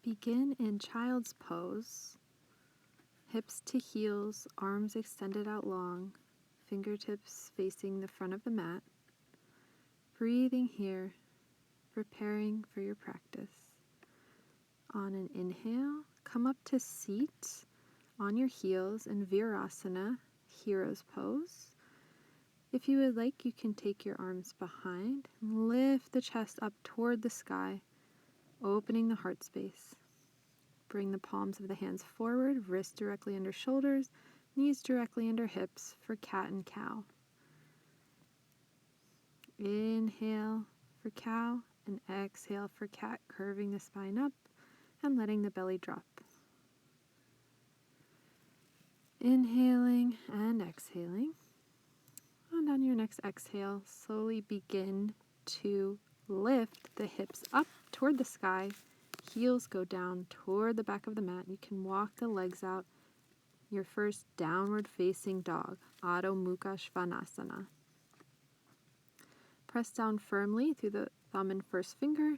Begin in child's pose, hips to heels, arms extended out long, fingertips facing the front of the mat. Breathing here, preparing for your practice. On an inhale, come up to seat on your heels in virasana, hero's pose. If you would like, you can take your arms behind and lift the chest up toward the sky, opening the heart space. Bring the palms of the hands forward, wrists directly under shoulders, knees directly under hips for cat and cow. Inhale for cow and exhale for cat, curving the spine up and letting the belly drop. Inhaling and exhaling. And on your next exhale, slowly begin to lift the hips up toward the sky. Heels go down toward the back of the mat. You can walk the legs out. Your first downward facing dog, Adho Mukha Svanasana. Press down firmly through the thumb and first finger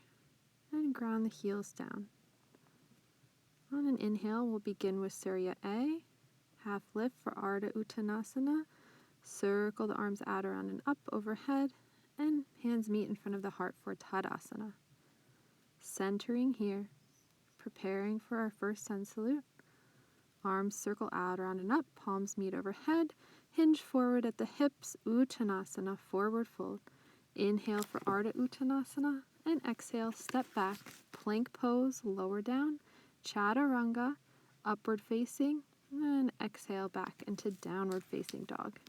and ground the heels down. On an inhale, we'll begin with Surya A. Half lift for Ardha Uttanasana. Circle the arms out, around, and up overhead, and hands meet in front of the heart for Tadasana. Centering here, preparing for our first sun salute. Arms circle out, around, and up, palms meet overhead, hinge forward at the hips, Uttanasana, forward fold. Inhale for Ardha Uttanasana, and exhale, step back, plank pose, lower down, Chaturanga, upward facing, and exhale back into downward facing dog.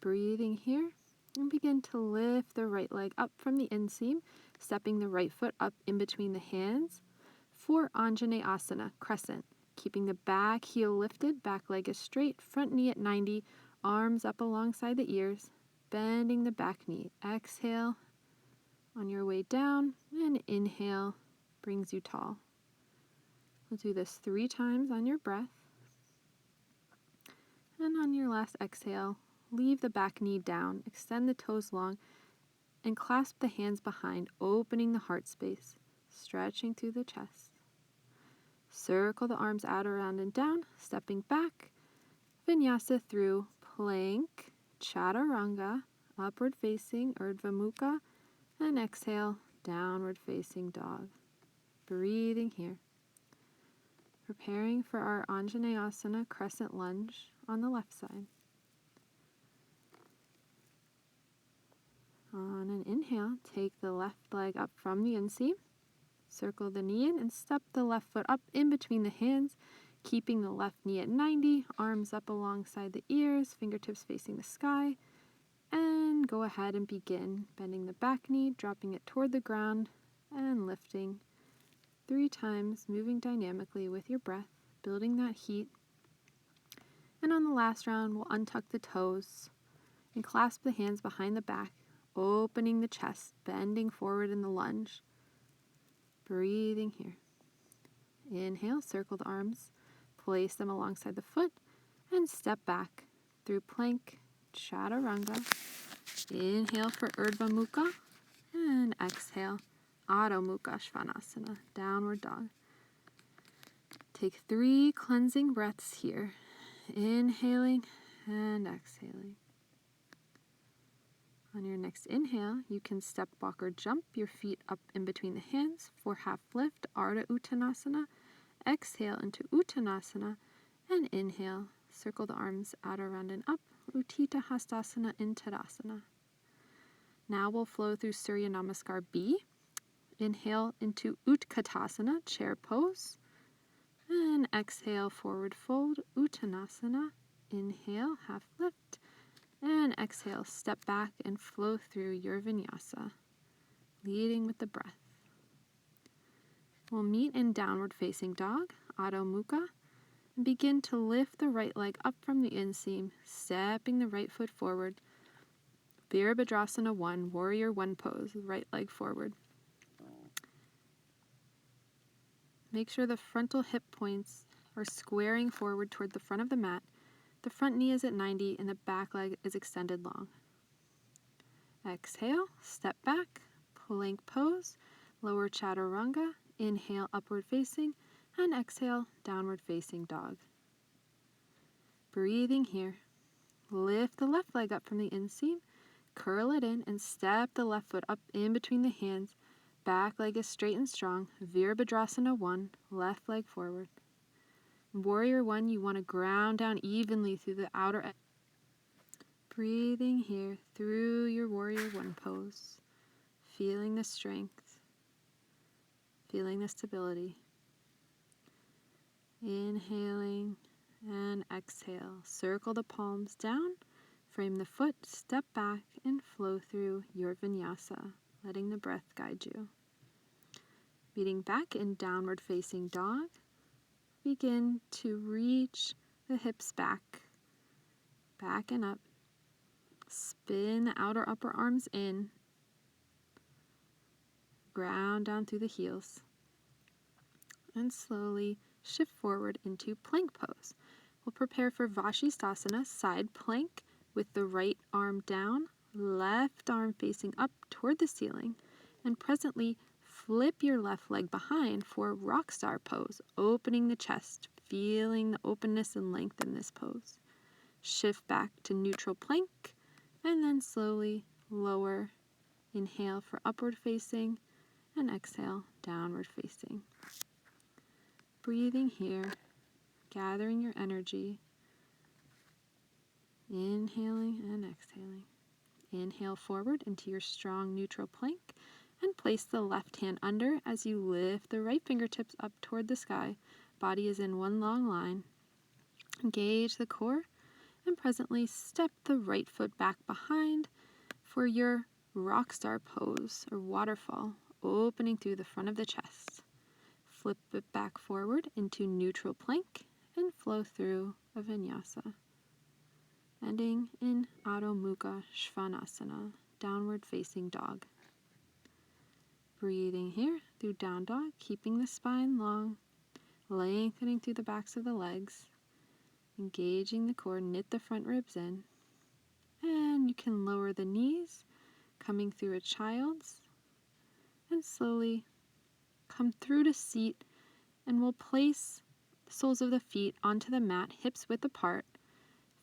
Breathing here, and begin to lift the right leg up from the inseam, stepping the right foot up in between the hands for Anjaneyasana, crescent. Keeping the back heel lifted, back leg is straight, front knee at 90, arms up alongside the ears, bending the back knee. Exhale on your way down, and inhale brings you tall. We'll do this 3 times on your breath. And on your last exhale, leave the back knee down, extend the toes long, and clasp the hands behind, opening the heart space, stretching through the chest. Circle the arms out, around, and down, stepping back. Vinyasa through plank, Chaturanga, upward facing, Urdhva Mukha, and exhale, downward facing dog. Breathing here. Preparing for our Anjaneyasana crescent lunge on the left side. On an inhale, take the left leg up from the inseam, circle the knee in, and step the left foot up in between the hands, keeping the left knee at 90, arms up alongside the ears, fingertips facing the sky, and go ahead and begin bending the back knee, dropping it toward the ground, and lifting 3 times, moving dynamically with your breath, building that heat. And on the last round, we'll untuck the toes and clasp the hands behind the back, opening the chest, bending forward in the lunge. Breathing here. Inhale, circle the arms, place them alongside the foot, and step back through plank, Chaturanga. Inhale for Urdhva Mukha, and exhale, Adho Mukha Svanasana, downward dog. Take 3 cleansing breaths here, inhaling and exhaling. On your next inhale, you can step, walk, or jump your feet up in between the hands for half lift, Ardha Uttanasana. Exhale into Uttanasana, and inhale, circle the arms out, around, and up, Utthita Hastasana in Tadasana. Now we'll flow through Surya Namaskar B. Inhale into Utkatasana, chair pose, and exhale, forward fold, Uttanasana. Inhale, half lift, and exhale, step back and flow through your vinyasa, leading with the breath. We'll meet in downward facing dog, Adho Mukha, and begin to lift the right leg up from the inseam, stepping the right foot forward. Virabhadrasana 1, warrior 1 pose, right leg forward. Make sure the frontal hip points are squaring forward toward the front of the mat. The front knee is at 90 and the back leg is extended long. Exhale, step back, plank pose. Lower chaturanga, inhale upward facing, and exhale downward facing dog. Breathing here. Lift the left leg up from the inseam, curl it in, and step the left foot up in between the hands. Back leg is straight and strong. Virabhadrasana 1, left leg forward. Warrior 1, you want to ground down evenly through the outer edge. Breathing here through your Warrior 1 pose. Feeling the strength. Feeling the stability. Inhaling and exhale. Circle the palms down. Frame the foot, step back, and flow through your vinyasa, letting the breath guide you. Meeting back in downward facing dog. Begin to reach the hips back and up. Spin the outer upper arms in. Ground down through the heels. And slowly shift forward into plank pose. We'll prepare for Vashisthasana, side plank with the right arm down, left arm facing up toward the ceiling, and presently flip your left leg behind for rock star pose, opening the chest, feeling the openness and length in this pose. Shift back to neutral plank, and then slowly lower. Inhale for upward facing, and exhale, downward facing. Breathing here, gathering your energy. Inhaling and exhaling. Inhale forward into your strong neutral plank and place the left hand under as you lift the right fingertips up toward the sky. Body is in one long line. Engage the core and presently step the right foot back behind for your rock star pose or waterfall, opening through the front of the chest. Flip it back forward into neutral plank and flow through a vinyasa. Ending in Adho Mukha Svanasana, downward facing dog. Breathing here through down dog, keeping the spine long, lengthening through the backs of the legs, engaging the core, knit the front ribs in, and you can lower the knees, coming through a child's, and slowly come through to seat, and we'll place the soles of the feet onto the mat, hips width apart.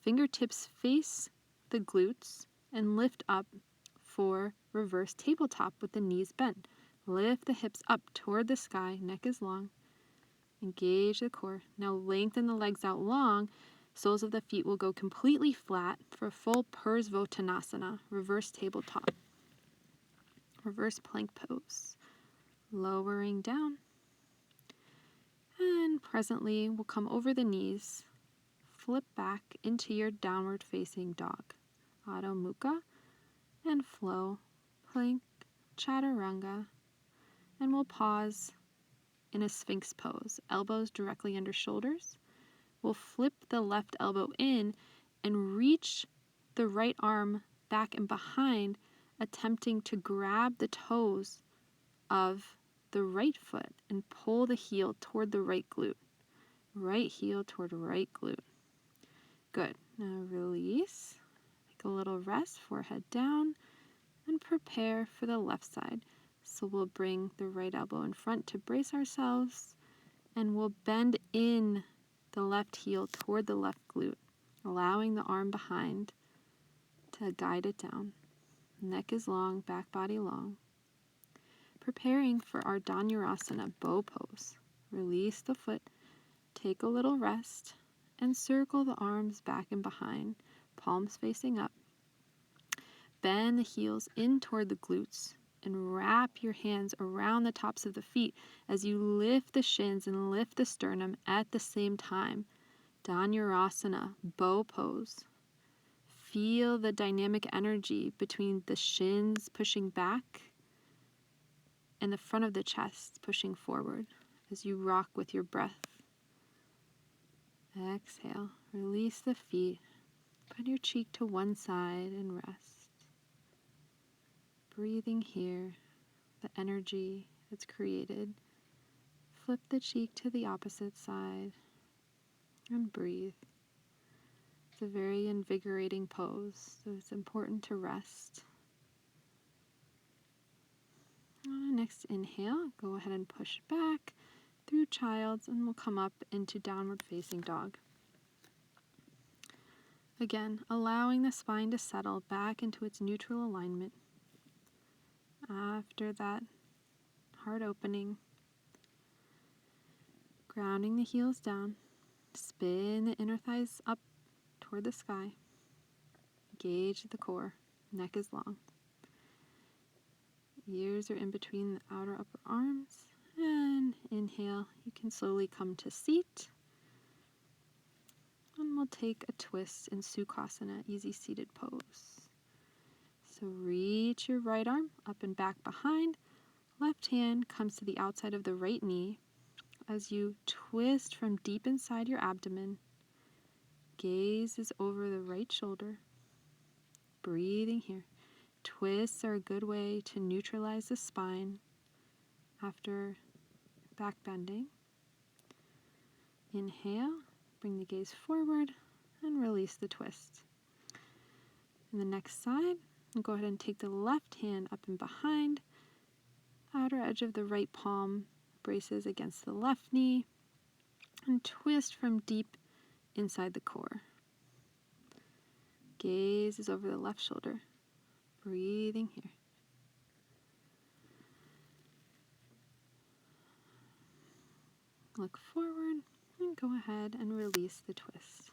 Fingertips face the glutes and lift up for reverse tabletop with the knees bent. Lift the hips up toward the sky, neck is long. Engage the core. Now lengthen the legs out long. Soles of the feet will go completely flat for full Parsvottanasana, reverse tabletop. Reverse plank pose. Lowering down. And presently we'll come over the knees. Flip back into your downward facing dog. Adho Mukha and flow, plank, chaturanga, and we'll pause in a sphinx pose. Elbows directly under shoulders. We'll flip the left elbow in and reach the right arm back and behind, attempting to grab the toes of the right foot and pull the heel toward the right glute. Right heel toward right glute. Good. Now release. Take a little rest, forehead down, and prepare for the left side. So we'll bring the right elbow in front to brace ourselves, and we'll bend in the left heel toward the left glute, allowing the arm behind to guide it down. Neck is long, back body long. Preparing for our Dhanurasana bow pose. Release the foot, take a little rest, and circle the arms back and behind, palms facing up. Bend the heels in toward the glutes and wrap your hands around the tops of the feet as you lift the shins and lift the sternum at the same time. Dhanurasana, bow pose. Feel the dynamic energy between the shins pushing back and the front of the chest pushing forward as you rock with your breath. Exhale, release the feet, put your cheek to one side and rest. Breathing here, the energy that's created. Flip the cheek to the opposite side and breathe. It's a very invigorating pose, so it's important to rest. On the next inhale, go ahead and push back through child's, and we'll come up into downward facing dog. Again, allowing the spine to settle back into its neutral alignment. After that heart opening, grounding the heels down, spin the inner thighs up toward the sky. Engage the core, neck is long. Ears are in between the outer upper arms. And inhale, you can slowly come to seat. And we'll take a twist in Sukhasana, easy seated pose. So reach your right arm up and back behind. Left hand comes to the outside of the right knee as you twist from deep inside your abdomen. Gaze is over the right shoulder. Breathing here. Twists are a good way to neutralize the spine after back bending. Inhale, bring the gaze forward and release the twist. And the next side, go ahead and take the left hand up and behind. Outer edge of the right palm braces against the left knee and twist from deep inside the core. Gaze is over the left shoulder. Breathing here. Look forward and go ahead and release the twist.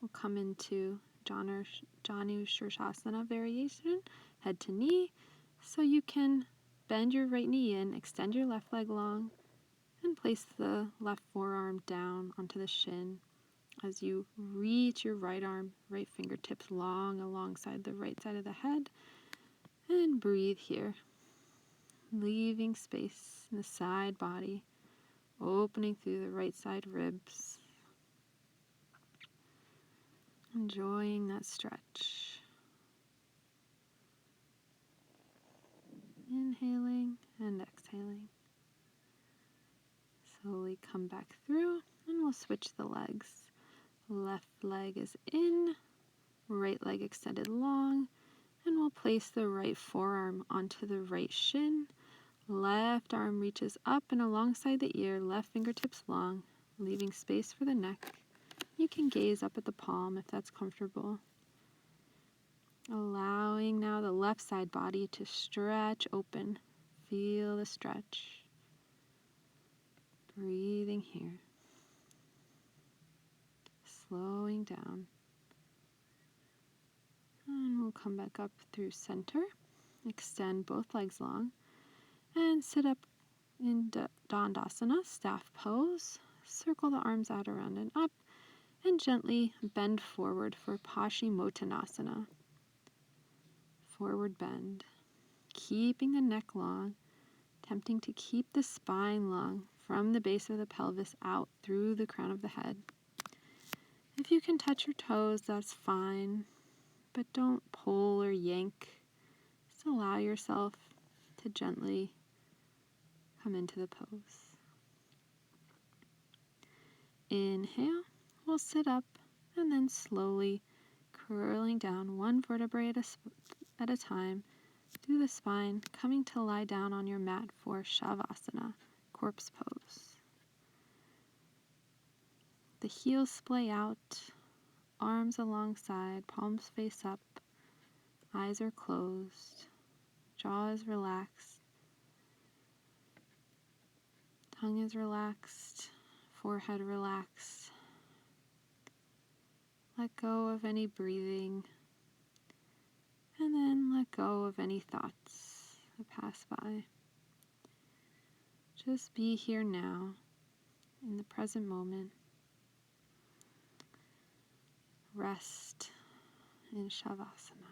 We'll come into Janu Shirshasana variation, head to knee, so you can bend your right knee in, extend your left leg long, and place the left forearm down onto the shin as you reach your right arm, right fingertips long alongside the right side of the head, and breathe here, leaving space in the side body, opening through the right side ribs. Enjoying that stretch. Inhaling and exhaling. Slowly come back through and we'll switch the legs. Left leg is in, right leg extended long, and we'll place the right forearm onto the right shin. Left arm reaches up and alongside the ear, left fingertips long, leaving space for the neck. You can gaze up at the palm if that's comfortable. Allowing now the left side body to stretch open. Feel the stretch. Breathing here. Slowing down. And we'll come back up through center. Extend both legs long. And sit up in Dandasana, staff pose. Circle the arms out around and up. And gently bend forward for Paschimottanasana. Forward bend. Keeping the neck long. Attempting to keep the spine long from the base of the pelvis out through the crown of the head. If you can touch your toes, that's fine, but don't pull or yank. Just allow yourself to gently come into the pose. Inhale, we'll sit up and then slowly curling down one vertebrae at a time through the spine, coming to lie down on your mat for Shavasana, corpse pose. The heels splay out, arms alongside, palms face up, eyes are closed, jaw is relaxed, tongue is relaxed, forehead relaxed. Let go of any breathing, and then let go of any thoughts that pass by. Just be here now, in the present moment. Rest in Shavasana.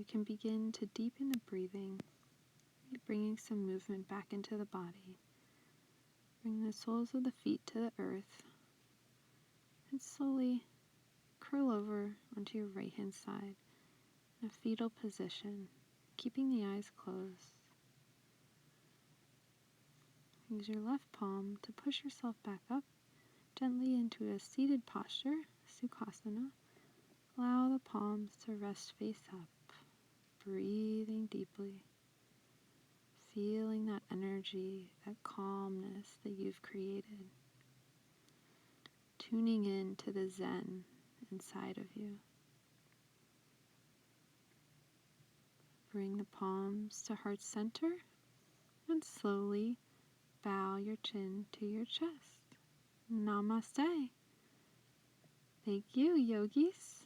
you can begin to deepen the breathing, bringing some movement back into the body. Bring the soles of the feet to the earth and slowly curl over onto your right hand side in a fetal position, keeping the eyes closed. Use your left palm to push yourself back up gently into a seated posture, Sukhasana. Allow the palms to rest face up, breathing deeply, feeling that energy, that calmness that you've created, tuning in to the Zen inside of you. Bring the palms to heart center and slowly bow your chin to your chest. Namaste. Thank you, yogis.